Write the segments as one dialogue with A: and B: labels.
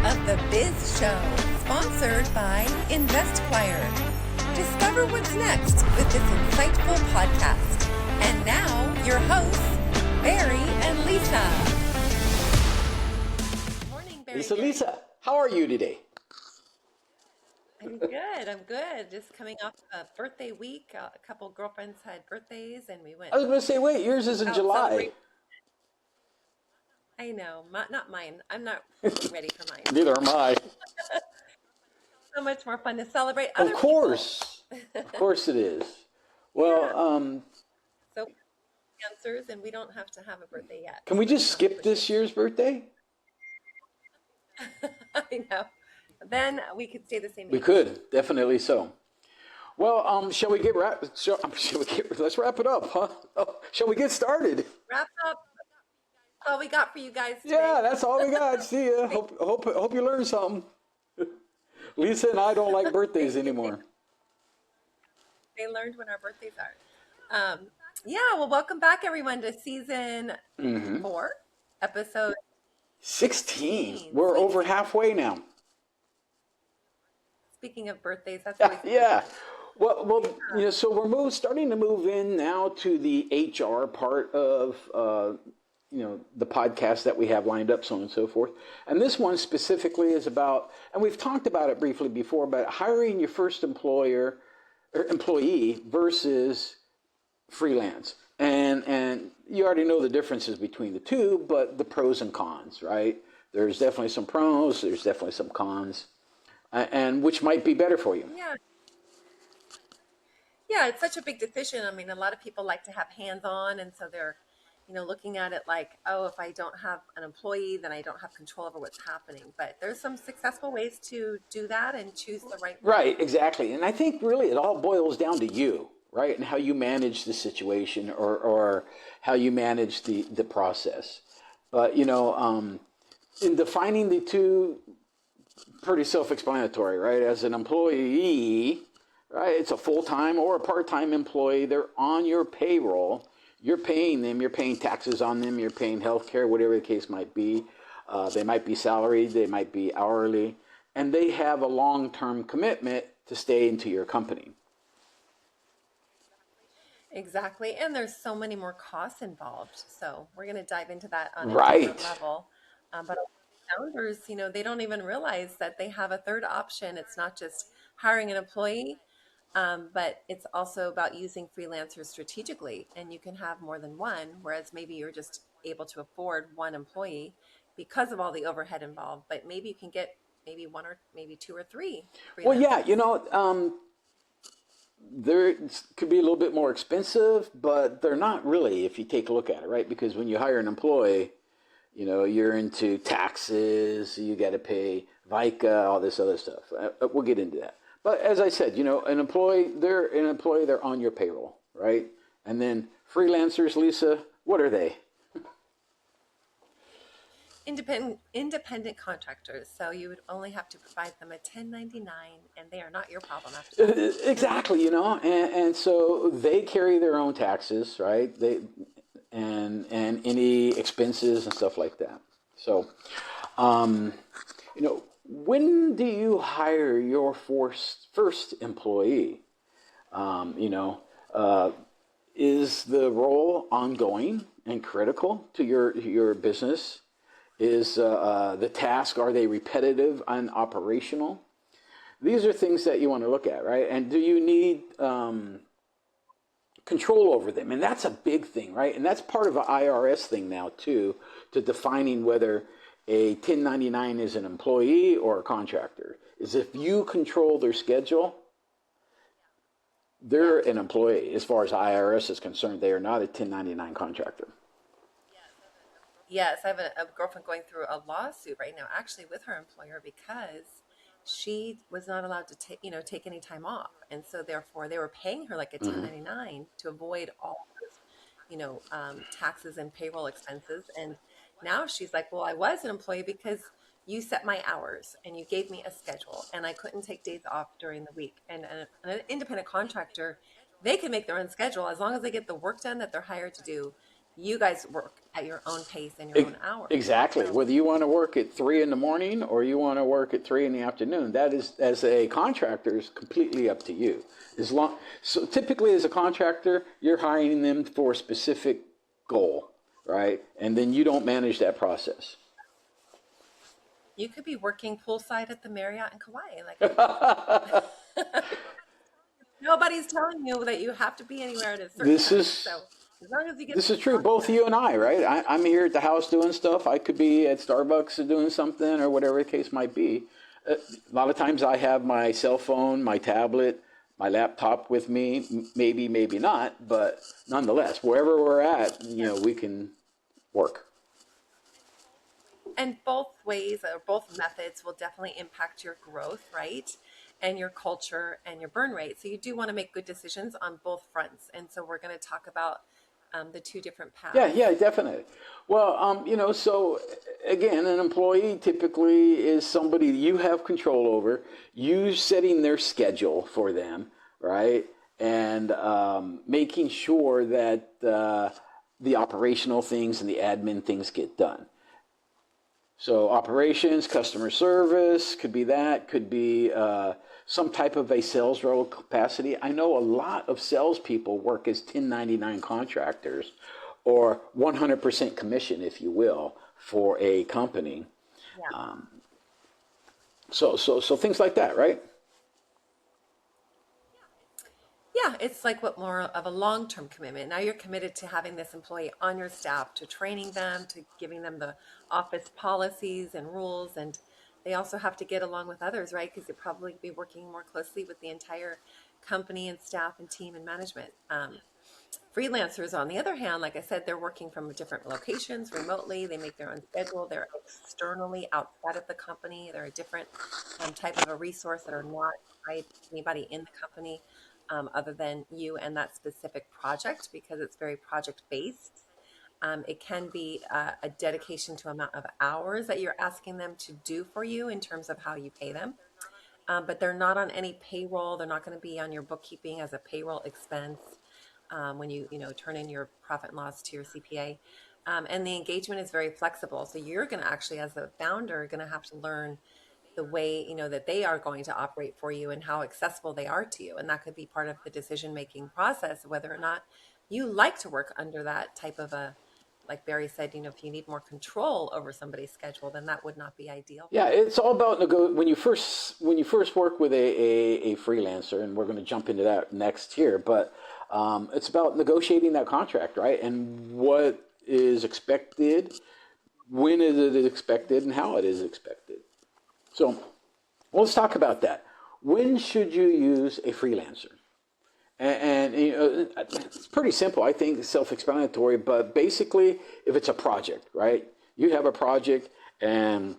A: of the Biz Show, sponsored by InvestQuire. Discover what's next with this insightful podcast. And now, your hosts, Barry and Lisa. Good morning, Barry.
B: Lisa, how are you today?
A: I'm good. Just coming off a birthday week. A couple girlfriends had birthdays, and we went
B: I was going to say, wait, yours is in
A: out
B: July.
A: celebrating. I know, not mine. I'm not ready for mine.
B: Neither am I.
A: So much more fun to celebrate
B: Of
A: other
B: course. Of course it is. Well,
A: So answers, and we don't have to have a birthday yet.
B: can we just skip this year's birthday?
A: I know. Then we could stay the same
B: We
A: age.
B: could, definitely so. Well, let's wrap it up, huh? Oh, shall we get started?
A: Wrap up. All we got for you guys today.
B: Yeah, that's all we got. See ya. Hope you learned something. Lisa and I don't like birthdays anymore.
A: They learned when our birthdays are. Well, welcome back, everyone, to season 4, episode
B: 16. We're over halfway now.
A: Speaking of birthdays, that's always
B: Yeah. Well, so we're starting to move in now to the HR part of, the podcast that we have lined up, so on and so forth. And this one specifically is about, and we've talked about it briefly before, but hiring your first employee versus freelance. And you already know the differences between the two, but the pros and cons, right? There's definitely some pros, there's definitely some cons, and which might be better for you.
A: Yeah, it's such a big decision. I mean, a lot of people like to have hands-on, and so they're, looking at it like, oh, if I don't have an employee, then I don't have control over what's happening. But there's some successful ways to do that and choose the right one.
B: Right, exactly. And I think really it all boils down to you, right? And how you manage the situation or how you manage the process. But, in defining the two, pretty self-explanatory, right? As an employee, right, it's a full-time or a part-time employee. They're on your payroll. You're paying them. You're paying taxes on them. You're paying health care, whatever the case might be. They might be salaried. They might be hourly. And they have a long-term commitment to stay into your company.
A: Exactly. And there's so many more costs involved. So we're going to dive into that on a
B: Right.
A: different level. But founders, they don't even realize that they have a third option. It's not just hiring an employee, but it's also about using freelancers strategically. And you can have more than one, whereas maybe you're just able to afford one employee because of all the overhead involved. But maybe you can get maybe one or maybe 2 or 3 freelancers.
B: Well, yeah, there could be a little bit more expensive, but they're not really if you take a look at it, right? Because when you hire an employee, you're into taxes, you got to pay VICA, all this other stuff. We'll get into that. But as I said, an employee, they're on your payroll, right? And then freelancers, Lisa, what are they?
A: Independent contractors. So you would only have to provide them a 1099, and they are not your problem after that.
B: Exactly, and so they carry their own taxes, right? And any expenses and stuff like that. So, when do you hire your first employee? Is the role ongoing and critical to your business? Is the task, are they repetitive and operational? These are things that you want to look at, right? And do you need control over them? And that's a big thing, right? And that's part of an IRS thing now, too, to defining whether a 1099 is an employee or a contractor. Is if you control their schedule, they're an employee. As far as IRS is concerned, they are not a 1099 contractor.
A: Yes, I have a girlfriend going through a lawsuit right now, actually with her employer, because she was not allowed to take any time off, and so therefore they were paying her like a 1099 to avoid all those, taxes and payroll expenses. And now she's like, well, I was an employee because you set my hours and you gave me a schedule, and I couldn't take days off during the week. And an independent contractor, they can make their own schedule as long as they get the work done that they're hired to do. You guys work at your own pace and your own hours.
B: Exactly.
A: So
B: Whether you want to work at 3 in the morning or you want to work at 3 in the afternoon, that is, as a contractor, is completely up to you. As long, so typically as a contractor, you're hiring them for a specific goal, right? And then you don't manage that process.
A: you could be working poolside at the Marriott in Kauai, like I do. Nobody's telling you that you have to be anywhere at a certain
B: This
A: time.
B: is
A: So as long as you get
B: this
A: the
B: is true.
A: clock
B: Both
A: done.
B: you and I, right? I'm here at the house doing stuff. I could be at Starbucks doing something or whatever the case might be. A lot of times I have my cell phone, my tablet, my laptop with me. Maybe, maybe not, but nonetheless, wherever we're at, we can work.
A: And both ways or both methods will definitely impact your growth, right? And your culture and your burn rate. So you do want to make good decisions on both fronts. And so we're going to talk about the two different
B: Yeah,
A: paths.
B: yeah, definitely. Well, so again, an employee typically is somebody you have control over. You setting their schedule for them, right? And making sure that the operational things and the admin things get done. So operations, customer service, could be that, could be some type of a sales role capacity. I know a lot of salespeople work as 1099 contractors or 100% commission, if you will, for a company.
A: Yeah.
B: So things like that, right?
A: Yeah, it's like what more of a long-term commitment. Now you're committed to having this employee on your staff, to training them, to giving them the office policies and rules, and they also have to get along with others, right? Because you'll probably be working more closely with the entire company and staff and team and management. Freelancers, on the other hand, like I said, they're working from different locations remotely. They make their own schedule. They're externally outside of the company. They're a different type of a resource that are not tied to anybody in the company other than you and that specific project because it's very project based. It can be a dedication to amount of hours that you're asking them to do for you in terms of how you pay them. But they're not on any payroll. They're not going to be on your bookkeeping as a payroll expense when you turn in your profit and loss to your CPA. And the engagement is very flexible. So you're going to actually, as the founder, going to have to learn the way that they are going to operate for you and how accessible they are to you. And that could be part of the decision making process, whether or not you like to work under that type of a, like Barry said, if you need more control over somebody's schedule, then that would not be ideal for
B: Yeah,
A: you.
B: it's all about when you first work with a freelancer, and we're going to jump into that next here. But it's about negotiating that contract, right? And what is expected, when is it expected, and how it is expected. So let's talk about that. When should you use a freelancer? And it's pretty simple. I think self-explanatory. But basically, if it's a project, right? You have a project, and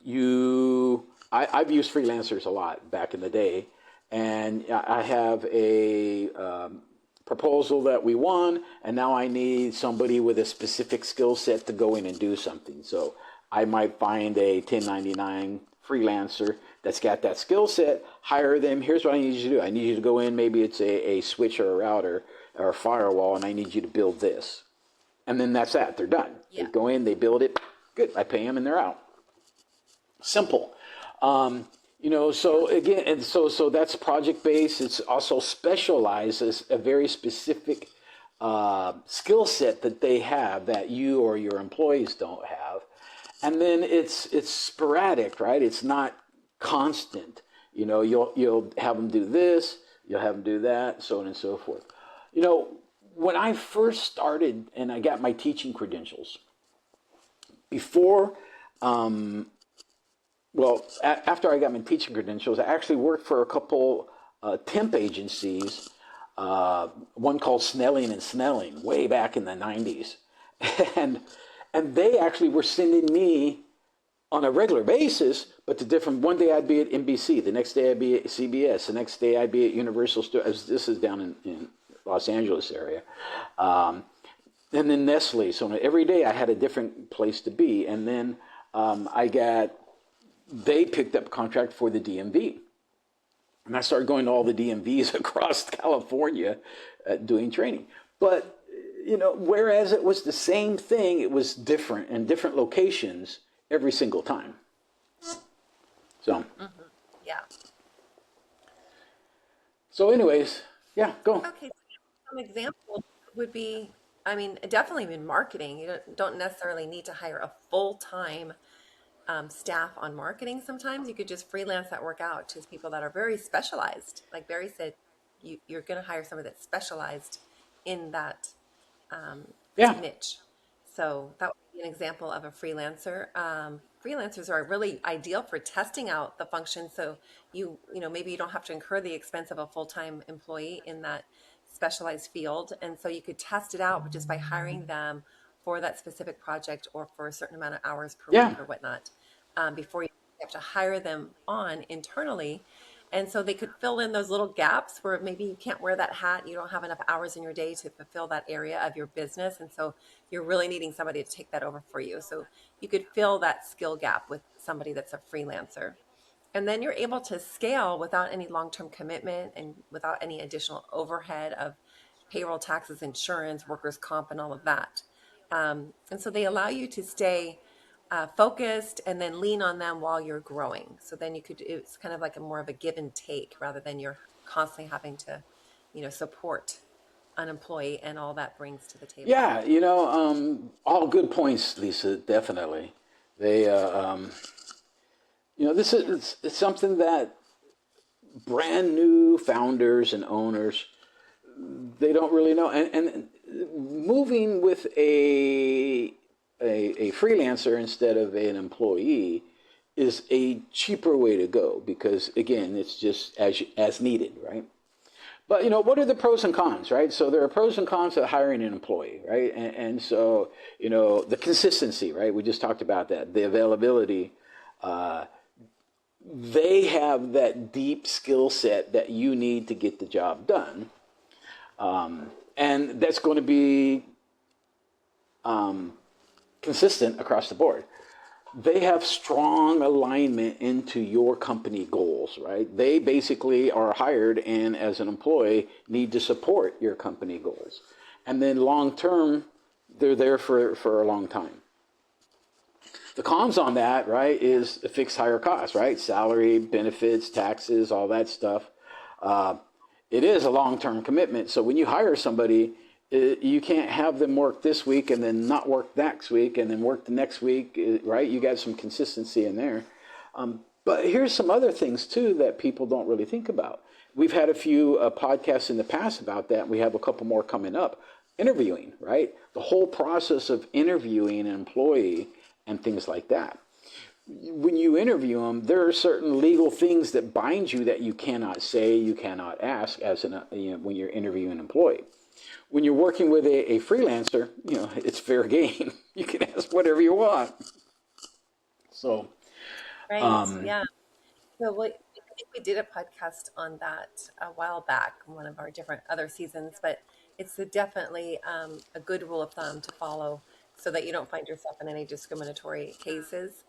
B: I've used freelancers a lot back in the day, and I have a proposal that we won, and now I need somebody with a specific skill set to go in and do something. So I might find a 1099 freelancer that's got that skill set, hire them. Here's what I need you to do. I need you to go in, maybe it's a switch or a router or a firewall, and I need you to build this. And then that's that. They're done. They
A: Yeah.
B: go in, they build it. Good. I pay them, and they're out. Simple. So again, and so that's project based. It's also specializes a very specific skill set that they have that you or your employees don't have, and then it's sporadic, right? It's not constant. You'll have them do this, you'll have them do that, so on and so forth. When I first started and I got my teaching credentials, before after I got my teaching credentials, I actually worked for a couple temp agencies, one called Snelling and Snelling, way back in the 90s. And, and they actually were sending me on a regular basis, but the different, one day I'd be at NBC, the next day I'd be at CBS, the next day I'd be at Universal Studios. This is down in Los Angeles area. And then Nestle. So every day I had a different place to be. And then they picked up a contract for the DMV. And I started going to all the DMVs across California doing training. But, whereas it was the same thing, it was different in different locations every single time. So,
A: Hmm. Yeah.
B: so anyways, yeah, go.
A: Okay. Some examples would be, I mean, definitely in marketing, you don't necessarily need to hire a full-time staff on marketing. Sometimes you could just freelance that work out to people that are very specialized. Like Barry said, you're going to hire somebody that's specialized in that um,
B: Yeah,
A: niche. So that would be an example of a freelancer. Freelancers are really ideal for testing out the function. So maybe you don't have to incur the expense of a full-time employee in that specialized field. And so you could test it out just by hiring them for that specific project or for a certain amount of hours per
B: yeah,
A: week or whatnot, before you have to hire them on internally. And so they could fill in those little gaps where maybe you can't wear that hat, you don't have enough hours in your day to fulfill that area of your business. And so you're really needing somebody to take that over for you. So you could fill that skill gap with somebody that's a freelancer. And then you're able to scale without any long-term commitment and without any additional overhead of payroll taxes, insurance, workers' comp, and all of that. And so they allow you to stay focused and then lean on them while you're growing. So then it's kind of like a more of a give and take rather than you're constantly having to, support an employee and all that brings to the table.
B: yeah. All good points, Lisa. Definitely. They, this is it's something that brand new founders and owners, they don't really know, and moving with a freelancer instead of an employee is a cheaper way to go because again it's just as needed, right? But what are the pros and cons, right? So there are pros and cons of hiring an employee, right? And so the consistency, right? We just talked about that, the availability. uh, they have that deep skill set that you need to get the job done, and that's going to be consistent across the board. They have strong alignment into your company goals, right? They basically are hired and as an employee need to support your company goals. And then long term, they're there for a long time. The cons on that, right,
A: Yeah.
B: is a fixed higher cost, right? Salary, benefits, taxes, all that stuff. Uh, it is a long-term commitment. So when you hire somebody, you can't have them work this week and then not work next week and then work the next week, right? You got some consistency in there. But here's some other things too that people don't really think about. We've had a few podcasts in the past about that. We have a couple more coming up. Interviewing, right? The whole process of interviewing an employee and things like that. When you interview them, there are certain legal things that bind you that you cannot say, you cannot ask when you're interviewing an employee. When you're working with a freelancer, it's fair game. You can ask whatever you want. So,
A: Right.
B: um,
A: Yeah. So I think we did a podcast on that a while back, in one of our different other seasons, but it's definitely a good rule of thumb to follow so that you don't find yourself in any discriminatory cases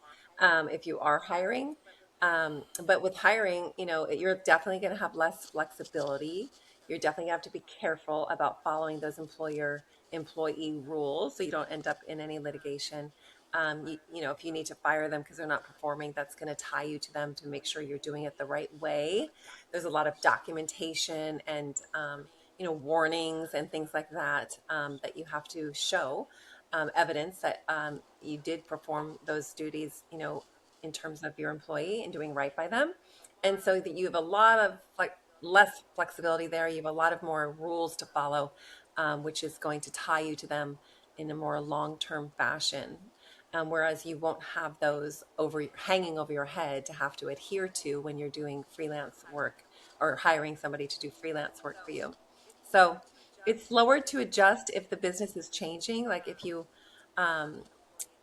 A: if you are hiring. But with hiring, you're definitely going to have less flexibility. You're definitely going to have to be careful about following those employer employee rules so you don't end up in any litigation. If you need to fire them because they're not performing, that's going to tie you to them to make sure you're doing it the right way. There's a lot of documentation and warnings and things like that that you have to show evidence that you did perform those duties, in terms of your employee and doing right by them. And so that you have a lot of less flexibility there. You have a lot of more rules to follow, which is going to tie you to them in a more long-term fashion. Whereas you won't have those hanging over your head to have to adhere to when you're doing freelance work or hiring somebody to do freelance work for you. So it's slower to adjust if the business is changing. Like if you um,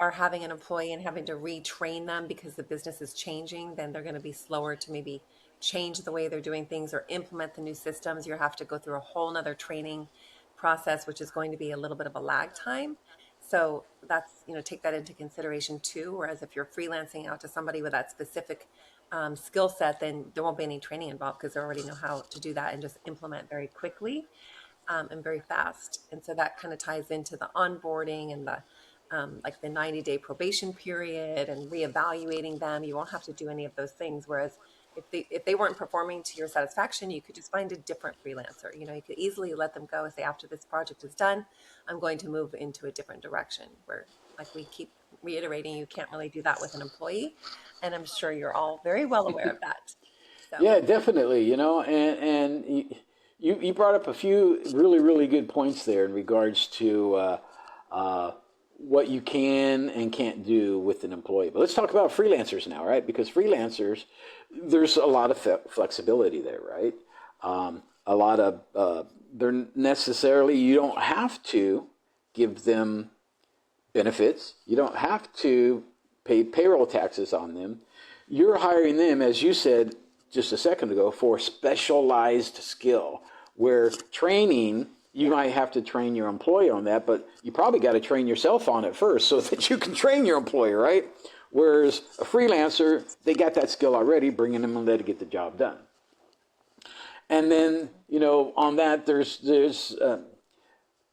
A: are having an employee and having to retrain them because the business is changing, then they're going to be slower to maybe change the way they're doing things or implement the new systems. You have to go through a whole nother training process, which is going to be a little bit of a lag time. So that's, take that into consideration too. Whereas if you're freelancing out to somebody with that specific skill set, then there won't be any training involved because they already know how to do that and just implement very quickly. and very fast. And so that kind of ties into the onboarding and the like the 90-day probation period and reevaluating them. You won't have to do any of those things. Whereas if they weren't performing to your satisfaction, you could just find a different freelancer. You could easily let them go and say, after this project is done, I'm going to move into a different direction. Where, like we keep reiterating, you can't really do that with an employee, and I'm sure you're all very well aware of that. So
B: Yeah, definitely. And you brought up a few really good points there in regards to uh, what you can and can't do with an employee. But let's talk about freelancers now, right? Because freelancers, there's a lot of flexibility there, right? A lot of they're necessarily you don't have to give them benefits. You don't have to pay payroll taxes on them. You're hiring them, as you said just a second ago, for specialized skill. Where training, you
A: yeah,
B: might have to train your employee on that, but you probably got to train yourself on it first so that you can train your employee, right? Whereas a freelancer, they got that skill already, bringing them and let it get the job done. And then, on that, there's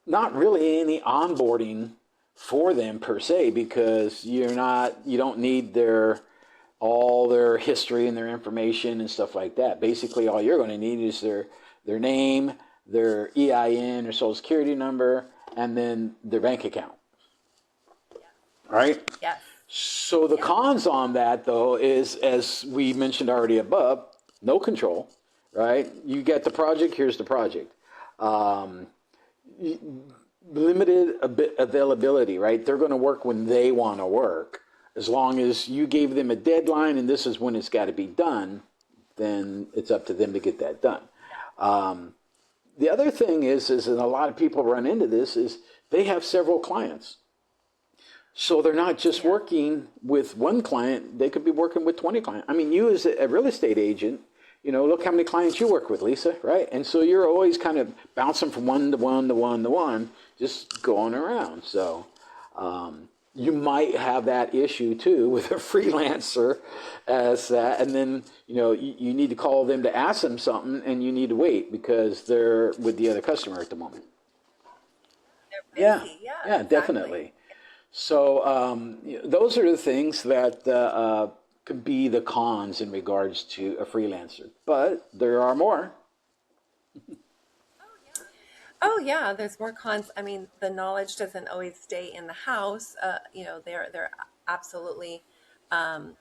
B: not really any onboarding for them per se because you don't need all their history and their information and stuff like that. Basically, all you're going to need is their name, their EIN, their social security number, and then their bank account. Right?
A: yes,
B: So the
A: yeah,
B: cons on that though is, as we mentioned already above, no control. Right? You get the project. Here's the project. Um, Limited availability, right? They're going to work when they want to work. As long as you gave them a deadline and this is when it's got to be done, then it's up to them to get that done. Um, the other thing is, and a lot of people run into this, is they have several clients. So they're not just
A: yeah,
B: working with one client, they could be working with 20 clients. I mean, you as a real estate agent, look how many clients you work with, Lisa, right? And so you're always kind of bouncing from one to one to one to one, just going around. So you might have that issue too with a freelancer as that. And then, you need to call them to ask them something and you need to wait because they're with the other customer at the moment.
A: they're
B: Yeah,
A: busy. Yeah,
B: yeah,
A: exactly.
B: definitely. So those are the things that could be the cons in regards to a freelancer. But there are more.
A: Oh yeah, there's more cons. I mean, the knowledge doesn't always stay in the house. They're absolutely,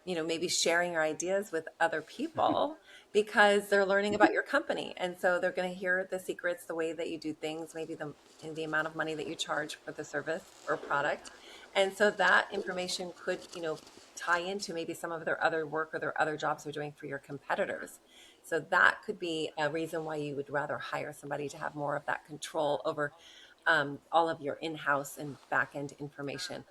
A: maybe sharing your ideas with other people because they're learning about your company, and so they're going to hear the secrets, the way that you do things, maybe the amount of money that you charge for the service or product, and so that information could, tie into maybe some of their other work or their other jobs they're doing for your competitors. So that could be a reason why you would rather hire somebody to have more of that control over all of your in-house and back-end information.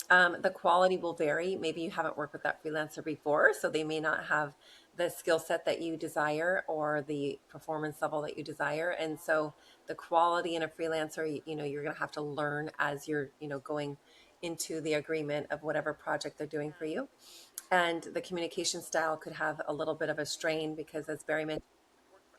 A: The quality will vary. Maybe you haven't worked with that freelancer before, so they may not have the skill set that you desire or the performance level that you desire. And so the quality in a freelancer, you're going to have to learn as you're, going into the agreement of whatever project they're doing for you. And the communication style could have a little bit of a strain because, as Barry mentioned,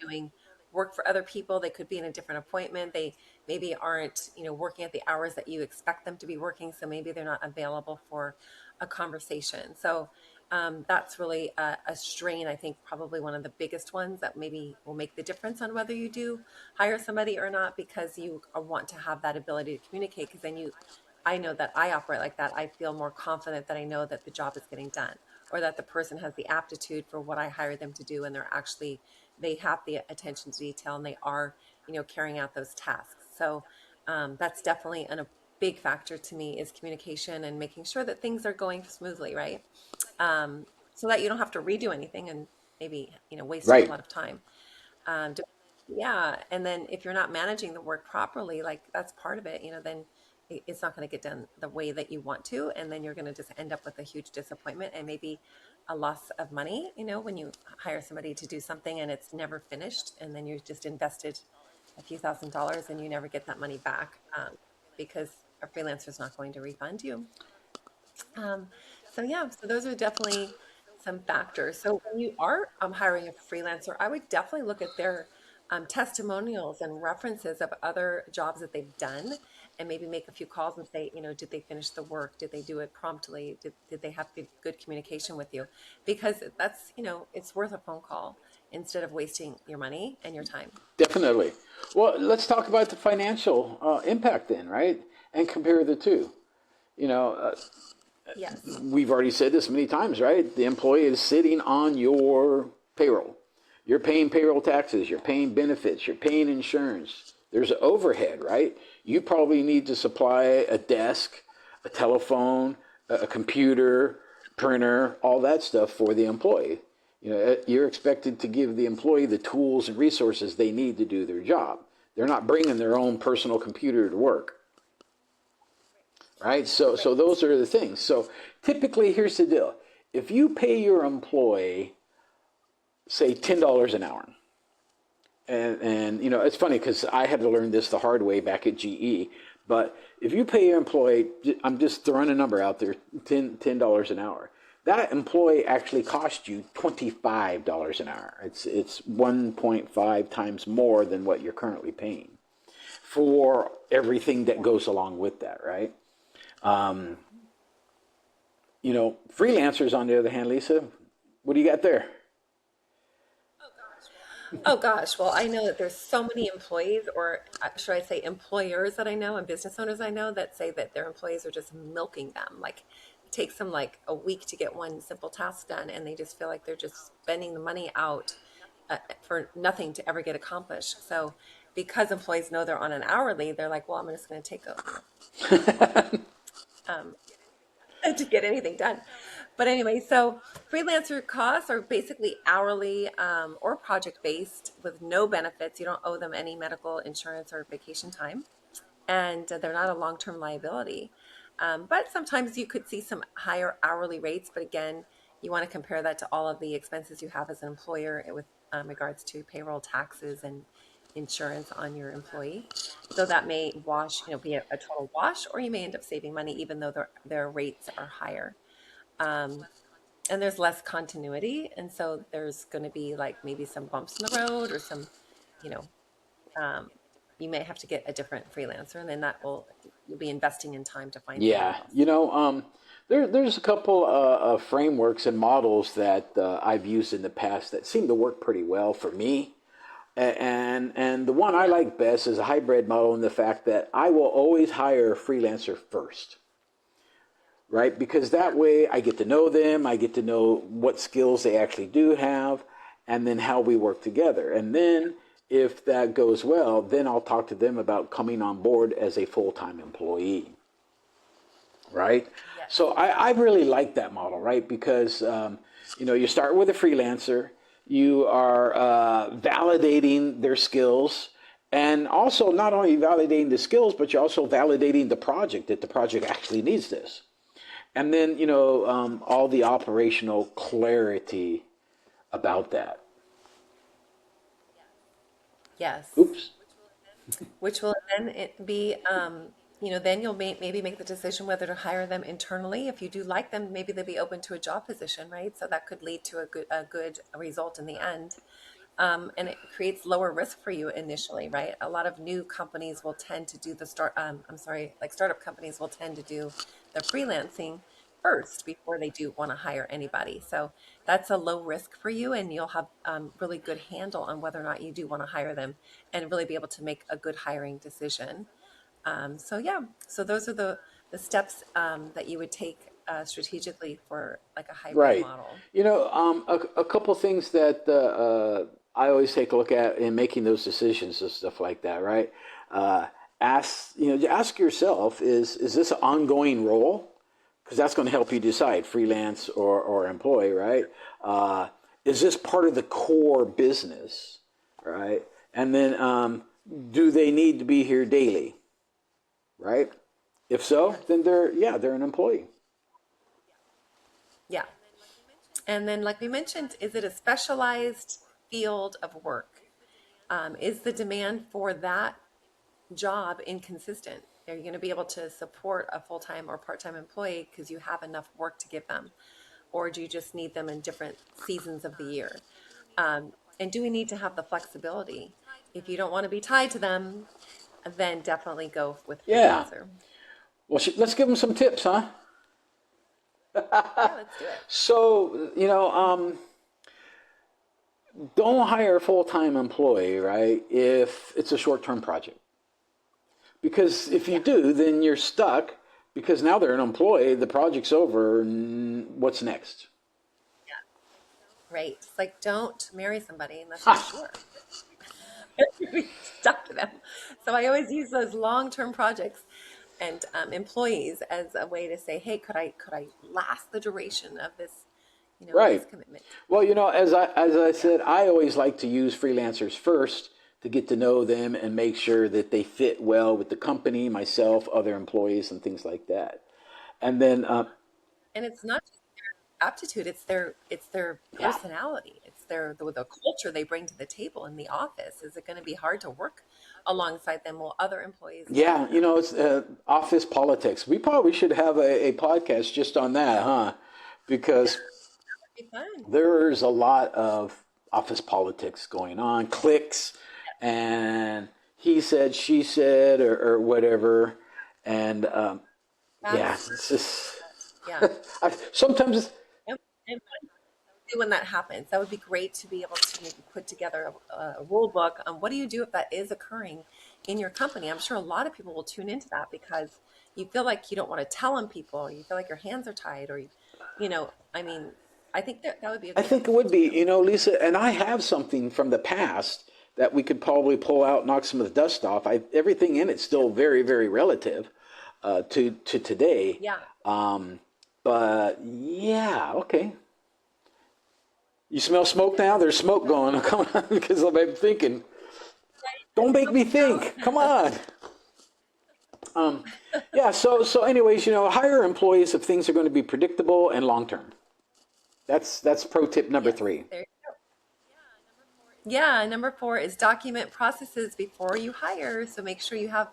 A: doing work for other people. They could be in a different appointment. They maybe aren't, working at the hours that you expect them to be working. So maybe they're not available for a conversation. So that's really a strain, I think, probably one of the biggest ones that maybe will make the difference on whether you do hire somebody or not, because you want to have that ability to communicate. Because then I know that I operate like that. I feel more confident that I know that the job is getting done, or that the person has the aptitude for what I hired them to do, and they have the attention to detail, and they are, carrying out those tasks. So that's definitely a big factor to me, is communication and making sure that things are going smoothly, right? So that you don't have to redo anything and maybe, waste a whole
B: Right.
A: lot of time. Um, de- yeah. And then if you're not managing the work properly, like that's part of it, then it's not going to get done the way that you want to. And then you're going to just end up with a huge disappointment and maybe a loss of money, when you hire somebody to do something and it's never finished. And then you just invested a few $1,000s and you never get that money back, because a freelancer is not going to refund you. Um, so yeah, so those are definitely some factors. So when you are hiring a freelancer, I would definitely look at their testimonials and references of other jobs that they've done, and maybe make a few calls and say, did they finish the work? Did they do it promptly? Did they have good communication with you? Because that's, it's worth a phone call instead of wasting your money and your time.
B: Definitely. Well, let's talk about the financial impact then, right? And compare the two. You know,
A: Yes.
B: we've already said this many times, right? The employee is sitting on your payroll. You're paying payroll taxes, you're paying benefits, you're paying insurance. There's overhead, right? You probably need to supply a desk, a telephone, a computer, printer, all that stuff for the employee. You're expected to give the employee the tools and resources they need to do their job. They're not bringing their own personal computer to work, right? So
A: Right.
B: those are the things. So typically, here's the deal: if you pay your employee, say $10 an hour, and it's funny because I had to learn this the hard way back at GE. But if you pay your employee, I'm just throwing a number out there, $10 an hour. That employee actually cost you $25 an hour. It's 1.5 times more than what you're currently paying for everything that goes along with that, right? Um, Freelancers, on the other hand, Lisa, what do you got there?
A: Oh gosh, well, I know that there's so many employees, or should I say employers that I know and business owners I know that say that their employees are just milking them. Like it takes them like a week to get one simple task done, and they just feel like they're just spending the money out for nothing to ever get accomplished. So because employees know they're on an hourly, they're like, well, I'm just going to take a, um, to get anything done. But anyway, so freelancer costs are basically hourly or project based with no benefits. You don't owe them any medical insurance or vacation time, and they're not a long term liability. But sometimes you could see some higher hourly rates. But again, you want to compare that to all of the expenses you have as an employer with regards to payroll taxes and insurance on your employee. So that may be a total wash, or you may end up saving money even though their rates are higher. Um, and there's less continuity, and so there's going to be like maybe some bumps in the road or some, you know, um, you may have to get a different freelancer, and then you'll be investing in time to find somebody
B: Yeah,
A: else.
B: there's a couple of frameworks and models that I've used in the past that seem to work pretty well for me. And the one I like best is a hybrid model in the fact that I will always hire a freelancer first, right? Because
A: Yeah.
B: that way I get to know them, I get to know what skills they actually do have, and then how we work together. And then if that goes well, then I'll talk to them about coming on board as a full-time employee, right?
A: Yes.
B: So I really like that model, right? Because you start with a freelancer, you are validating their skills, and also not only validating the skills, but you're also validating the project that the project actually needs this, and then all the operational clarity about that.
A: Yes.
B: Oops.
A: Which will then be, then you'll maybe make the decision whether to hire them internally. If you do like them, maybe they'll be open to a job position, right? So that could lead to a good result in the end. And it creates lower risk for you initially, right? A lot of new companies will tend to do I'm sorry, like startup companies will tend to do the freelancing first before they do want to hire anybody. So that's a low risk for you, and you'll have really good handle on whether or not you do want to hire them and really be able to make a good hiring decision. So yeah, so those are the steps that you would take strategically for like a hybrid
B: Right.
A: model.
B: A couple things that I always take a look at in making those decisions and stuff like that, right? Uh, ask yourself, is this an ongoing role? Because that's going to help you decide freelance or employee, right? Uh, is this part of the core business, right? And then do they need to be here daily, right? If so,
A: Yes.
B: then they're an employee.
A: Yeah. And then, like we mentioned, is it a specialized field of work? Is the demand for that job inconsistent? Are you going to be able to support a full time or part time employee because you have enough work to give them? Or do you just need them in different seasons of the year? And do we need to have the flexibility? if you don't want to be tied to them, then definitely go with
B: Yeah.
A: freelancer.
B: Well, let's give them some tips, huh?
A: Yeah, let's do it.
B: So, don't hire a full-time employee, right? If it's a short-term project. Because if you
A: Yeah.
B: do, then you're stuck because now they're an employee, the project's over, what's next?
A: Right. It's like, don't marry somebody unless you're sure. You're stuck to them. So I always use those long-term projects and employees as a way to say, hey, could I last the duration of this, this
B: Right.
A: commitment?
B: Well, as I said, I always like to use freelancers first to get to know them and make sure that they fit well with the company, myself, other employees, and things like that. And then,
A: And it's not just their aptitude; it's their
B: yeah,
A: personality. It's the culture they bring to the table in the office. Is it going to be hard to work alongside them? Will other employees like
B: yeah,
A: them?
B: it's office politics. We probably should have a podcast just on that, huh?
A: Yeah,
B: Because
A: that'd be fun.
B: there's a lot of office politics going on, cliques, and he said, she said, or whatever. And yeah,
A: That's
B: it's just
A: yeah.
B: sometimes,
A: And when that happens, that would be great to be able to maybe put together a rule book on what do you do if that is occurring in your company. I'm sure a lot of people will tune into that because you feel like you don't want to tell on people, you feel like your hands are tied, or I mean, I think that would be a
B: I
A: good
B: think it
A: episode
B: would
A: to
B: be,
A: do.
B: Lisa, and I have something from the past that we could probably pull out, knock some of the dust off. Everything in it's still very, very relative to today.
A: Yeah.
B: Um, but yeah, okay. You smell smoke now? There's smoke going. Come on, because I'm thinking. Don't make me think. Come on. Yeah. So, anyways, hire employees if things are going to be predictable and long term. That's pro tip number
A: Yes,
B: 3.
A: there you go. Yeah, number 4 is document processes before you hire. So make sure you have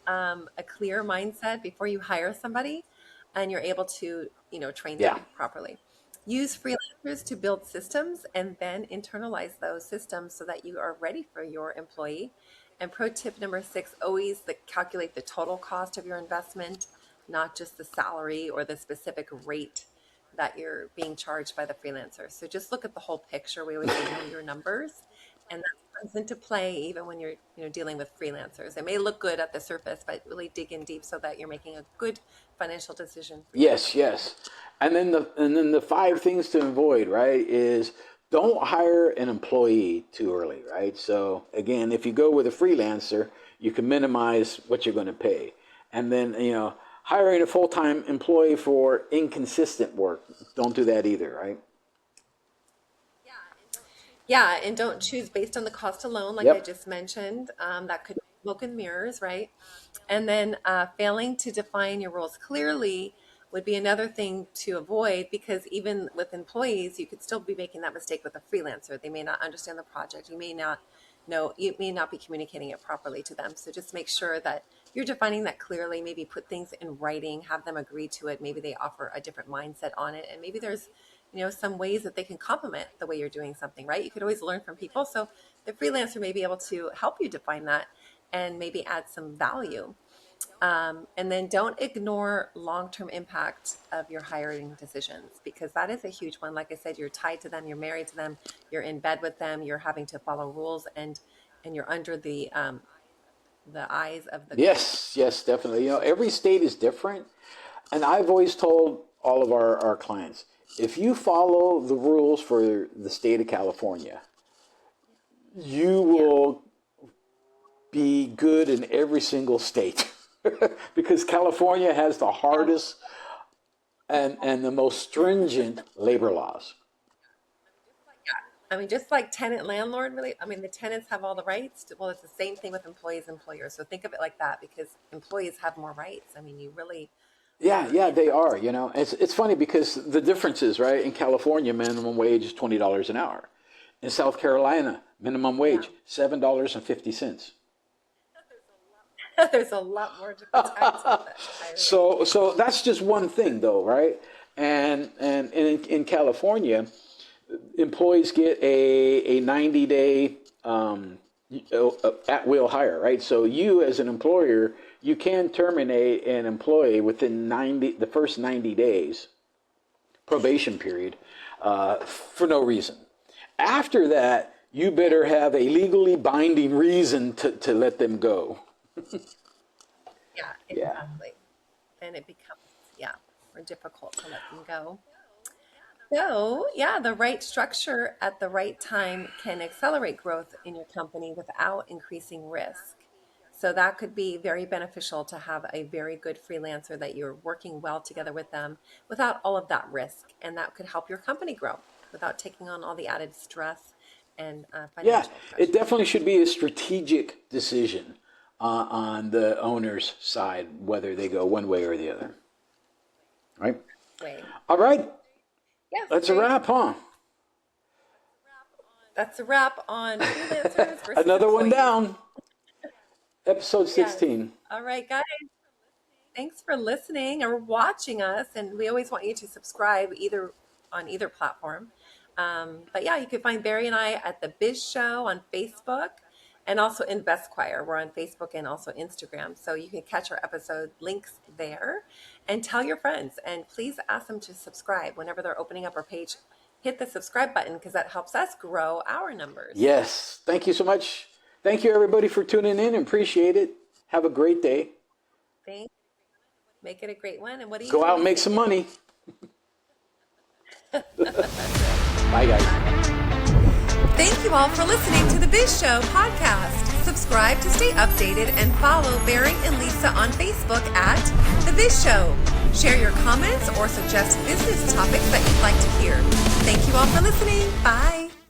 A: a clear mindset before you hire somebody and you're able to, train
B: Yeah.
A: them properly. Use freelancers to build systems and then internalize those systems so that you are ready for your employee. And pro tip number 6, always calculate the total cost of your investment, not just the salary or the specific rate that you're being charged by the freelancer. So just look at the whole picture. We always say know your numbers, and that comes into play even when you're dealing with freelancers. It may look good at the surface, but really dig in deep so that you're making a good financial decision for your
B: Yes,
A: company.
B: yes. And then the 5 things to avoid, right, is don't hire an employee too early, right? So again, if you go with a freelancer, you can minimize what you're going to pay. And then, hiring a full-time employee for inconsistent work, don't do that either, right?
A: Yeah, and don't choose based on the cost alone, like I
B: Yep.
A: just mentioned. That could be smoke and mirrors, right? And then failing to define your roles clearly would be another thing to avoid because even with employees, you could still be making that mistake with a freelancer. They may not understand the project. You may not know, you may not be communicating it properly to them. So just make sure that you're defining that clearly, maybe put things in writing, have them agree to it. Maybe they offer a different mindset on it. And maybe there's, some ways that they can complement the way you're doing something, right? You could always learn from people. So the freelancer may be able to help you define that and maybe add some value. And then don't ignore long-term impact of your hiring decisions because that is a huge one. Like I said, you're tied to them, you're married to them, you're in bed with them, you're having to follow rules, and you're under the eyes of the client.
B: Yes, yes, definitely. Every state is different. And I've always told all of our clients, if you follow the rules for the state of California, you
A: Yeah.
B: will be good in every single state. Because California has the
A: Yeah.
B: hardest and the most stringent labor laws.
A: I mean, just like tenant landlord, really. I mean, the tenants have all the rights. Well, it's the same thing with employees, employers. So think of it like that because employees have more rights. I mean, you really
B: Yeah,
A: are
B: yeah, they
A: impacted.
B: are. It's funny because the differences, right? In California, minimum wage is $20 an hour. In South Carolina, minimum
A: Yeah.
B: wage $7.50.
A: There's a lot more to protect with the higher rate.
B: So that's just one thing, though, right? And in California, employees get a 90-day at will hire, right? So you as an employer, you can terminate an employee within the first 90 days probation period for no reason. After that, you better have a legally binding reason to let them go.
A: Yeah, exactly. And it becomes, more difficult to let them go. So, yeah, the right structure at the right time can accelerate growth in your company without increasing risk. So, that could be very beneficial to have a very good freelancer that you're working well together with them without all of that risk. And that could help your company grow without taking on all the added stress and
B: Yeah,
A: financial
B: it
A: pressure.
B: definitely should be a strategic decision on the owner's side, whether they go one way or the other. Right?
A: Way.
B: All right.
A: Yes,
B: That's a
A: great.
B: wrap, huh?
A: That's a wrap on freelancers versus
B: Another one
A: employees.
B: down. Episode
A: Yes.
B: 16.
A: All right, guys. Thanks for listening or watching us. And we always want you to subscribe either on either platform. But yeah, you can find Barry and I at the Biz Show on Facebook and also InvestQuire. We're on Facebook and also Instagram. So you can catch our episode links there and tell your friends. And please ask them to subscribe whenever they're opening up our page. Hit the subscribe button because that helps us grow our numbers.
B: Yes. Thank you so much. Thank you, everybody, for tuning in. Appreciate it. Have a great day.
A: Thanks. Make it a great one. And what do you
B: Go
A: do
B: out and make
A: this
B: some
A: weekend?
B: money. Bye, guys.
A: Thank you all for listening to the Biz Show podcast. Subscribe to stay updated and follow Barry and Lisa on Facebook at The Biz Show. Share your comments or suggest business topics that you'd like to hear. Thank you all for listening. Bye.